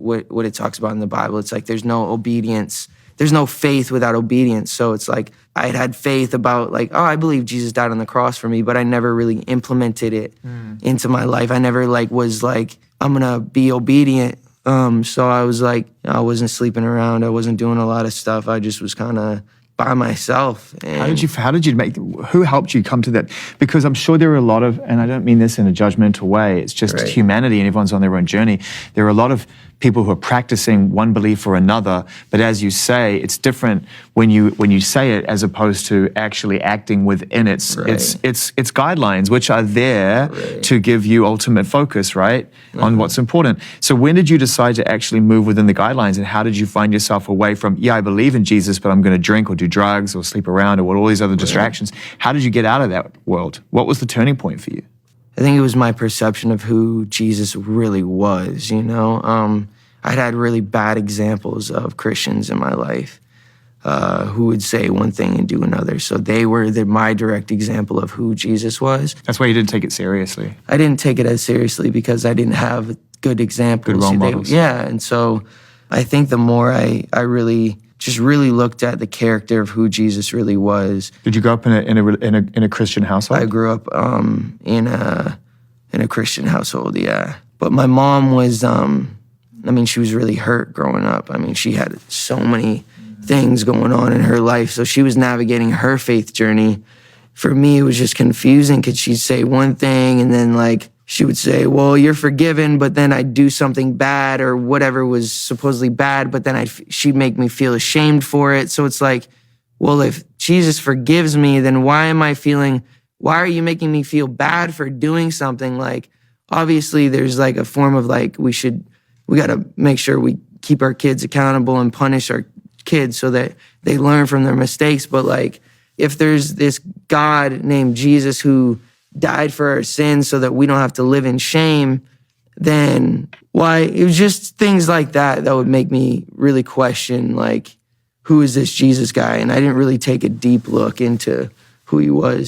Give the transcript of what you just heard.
what it talks about in the Bible. It's like there's no obedience. There's no faith without obedience. So it's like I had faith about like, oh, I believe Jesus died on the cross for me, but I never really implemented it into my life. I never like was like, I'm gonna be obedient. So I was like, I wasn't sleeping around. I wasn't doing a lot of stuff. I just was kind of by myself. And who helped you come to that? Because I'm sure there are a lot of, and I don't mean this in a judgmental way, it's just humanity and everyone's on their own journey. There are a lot of people who are practicing one belief or another, but as you say, it's different when you say it as opposed to actually acting within its guidelines, which are there to give you ultimate focus, right, on what's important. So when did you decide to actually move within the guidelines, and how did you find yourself away from, I believe in Jesus, but I'm going to drink or do drugs or sleep around or all these other distractions? How did you get out of that world? What was the turning point for you? I think it was my perception of who Jesus really was, you know? I'd had really bad examples of Christians in my life who would say one thing and do another. So they were my direct example of who Jesus was. That's why you didn't take it seriously. I didn't take it as seriously because I didn't have good examples. Good role models. And so I think the more I really looked at the character of who Jesus really was. Did you grow up in a Christian household? I grew up in a Christian household, yeah. But my mom was, she was really hurt growing up. I mean, she had so many things going on in her life, so she was navigating her faith journey. For me, it was just confusing because she'd say one thing and then like she would say, well, you're forgiven, but then I'd do something bad or whatever was supposedly bad, but then she'd make me feel ashamed for it. So it's like, well, if Jesus forgives me, then why are you making me feel bad for doing something? Like, obviously there's like a form of like, we got to make sure we keep our kids accountable and punish our kids so that they learn from their mistakes. But like, if there's this God named Jesus who died for our sins so that we don't have to live in shame, then why? It was just things like that would make me really question, like, who is this Jesus guy? And I didn't really take a deep look into who he was.